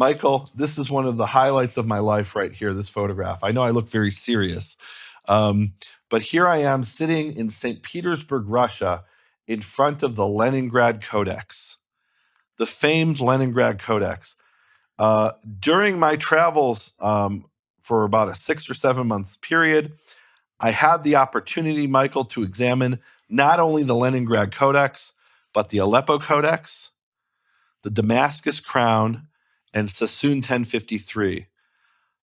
Michael, this is one of the highlights of my life right here, this photograph. I know I look very serious, but here I am sitting in St. Petersburg, Russia, in front of the Leningrad Codex, the famed Leningrad Codex. During my travels for about a 6 or 7 months period, I had the opportunity, Michael, to examine not only the Leningrad Codex, but the Aleppo Codex, the Damascus Crown, and Sassoon 1053.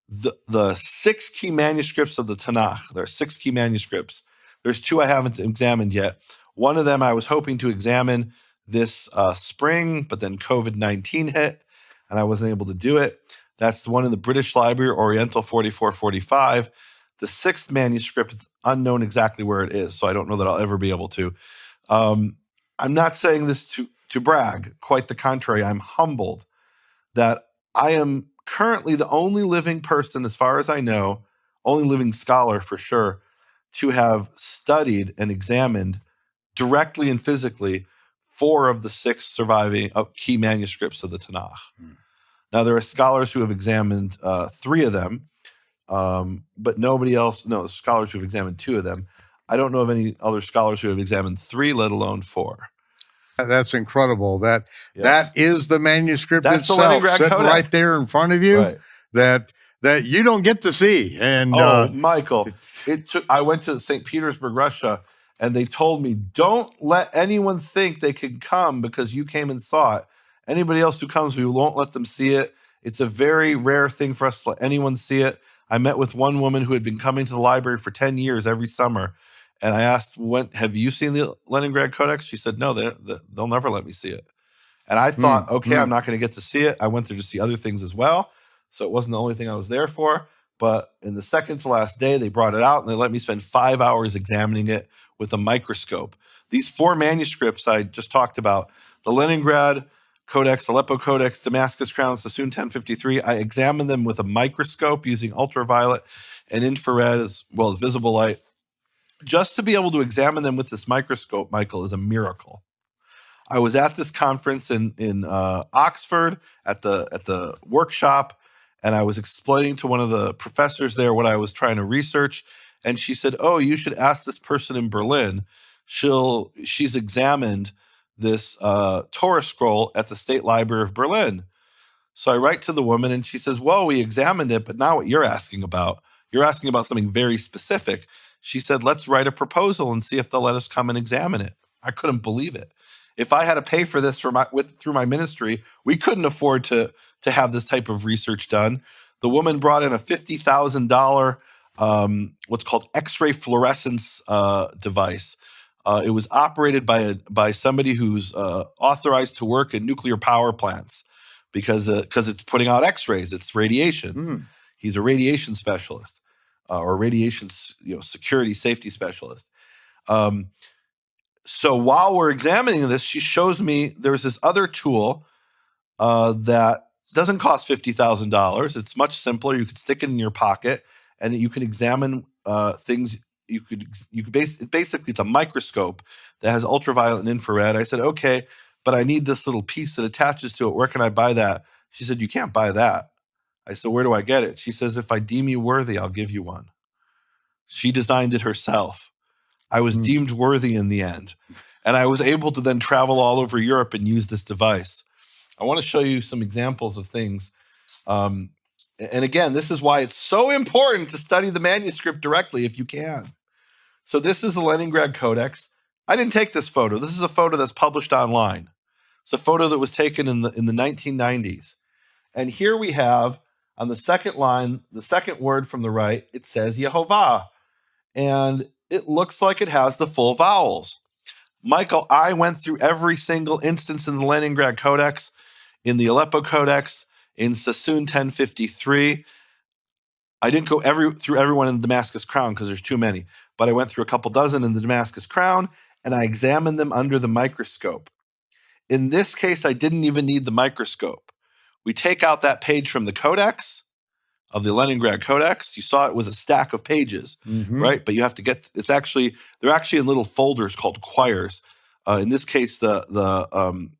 The 6 key manuscripts of the Tanakh. There are 6 key manuscripts. There's 2 I haven't examined yet. One of them I was hoping to examine this spring, but then COVID-19 hit, and I wasn't able to do it. That's the one in the British Library, Oriental 4445. The 6th manuscript, it's unknown exactly where it is, so I don't know that I'll ever be able to. I'm not saying this to brag. Quite the contrary. I'm humbled that I am currently the only living person, as far as I know, only living scholar for sure, to have studied and examined directly and physically 4 of the 6 surviving key manuscripts of the Tanakh. Now, there are scholars who have examined 3 of them, but nobody else. No, scholars who have examined 2 of them. I don't know of any other scholars who have examined 3, let alone 4. That's incredible. That is the manuscript That's the itself Leningrad sitting Codex right there in front of you. Right. That you don't get to see. And Michael, I went to St. Petersburg, Russia, and they told me, don't let anyone think they can come because you came and saw it. Anybody else who comes, we won't let them see it. It's a very rare thing for us to let anyone see it. I met with one woman who had been coming to the library for 10 years every summer. And I asked, have you seen the Leningrad Codex? She said, no, they'll never let me see it. And I thought, I'm not going to get to see it. I went there to see other things as well. So it wasn't the only thing I was there for. But in the second to last day, they brought it out and they let me spend 5 hours examining it with a microscope. These 4 manuscripts I just talked about, the Leningrad Codex, Aleppo Codex, Damascus Crown, Sassoon 1053, I examined them with a microscope using ultraviolet and infrared as well as visible light. Just to be able to examine them with this microscope, Michael, is a miracle. I was at this conference in Oxford at the workshop, and I was explaining to one of the professors there what I was trying to research, and she said, "Oh, you should ask this person in Berlin. She's examined this Torah scroll at the State Library of Berlin." So I write to the woman, and she says, "Well, we examined it, but now what you're asking about something very specific." She said, "Let's write a proposal and see if they'll let us come and examine it." I couldn't believe it. If I had to pay for this through my ministry, we couldn't afford to have this type of research done. The woman brought in a $50,000 what's called X-ray fluorescence device. It was operated by somebody who's authorized to work in nuclear power plants because it's putting out X-rays. It's radiation. He's a radiation specialist. Or radiation, security safety specialist. So while we're examining this, she shows me there's this other tool that doesn't cost $50,000. It's much simpler. You could stick it in your pocket, and you can examine things. Basically, it's a microscope that has ultraviolet and infrared. I said, okay, but I need this little piece that attaches to it. Where can I buy that? She said, you can't buy that. I said, where do I get it? She says, if I deem you worthy, I'll give you one. She designed it herself. I was deemed worthy in the end. And I was able to then travel all over Europe and use this device. I want to show you some examples of things. And again, this is why it's so important to study the manuscript directly if you can. So this is the Leningrad Codex. I didn't take this photo. This is a photo that's published online. It's a photo that was taken in the 1990s. And here we have, on the second line, the second word from the right, it says Yehovah. And it looks like it has the full vowels. Michael, I went through every single instance in the Leningrad Codex, in the Aleppo Codex, in Sassoon 1053. I didn't go through everyone in the Damascus Crown because there's too many, but I went through a couple dozen in the Damascus Crown, and I examined them under the microscope. In this case, I didn't even need the microscope. We take out that page from the Codex, of the Leningrad Codex. You saw it was a stack of pages, right? But you have to they're actually in little folders called quires. In this case, the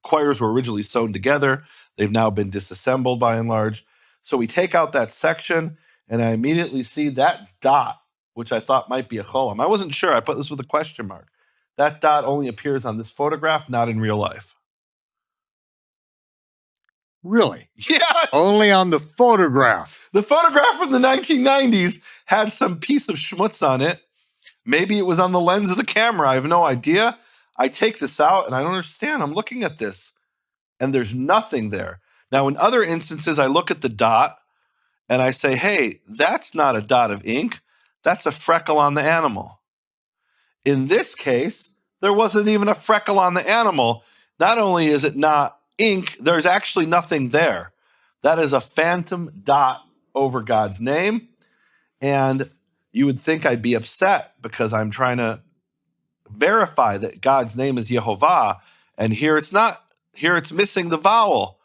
quires were originally sewn together. They've now been disassembled by and large. So we take out that section, and I immediately see that dot, which I thought might be a Cholam. I wasn't sure. I put this with a question mark. That dot only appears on this photograph, not in real life. Really? Yeah. Only on the photograph. The photograph from the 1990s had some piece of schmutz on it. Maybe it was on the lens of the camera. I have no idea. I take this out and I don't understand. I'm looking at this and there's nothing there. Now, in other instances, I look at the dot and I say, hey, that's not a dot of ink. That's a freckle on the animal. In this case, there wasn't even a freckle on the animal. Not only is it not ink, there's actually nothing there. That is a phantom dot over God's name. And you would think I'd be upset because I'm trying to verify that God's name is Yehovah, and here it's not. Here it's missing the vowel.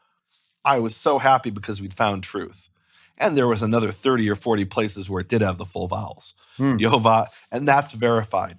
I was so happy because we'd found truth. And there was another 30 or 40 places where it did have the full vowels. Yehovah, and that's verified.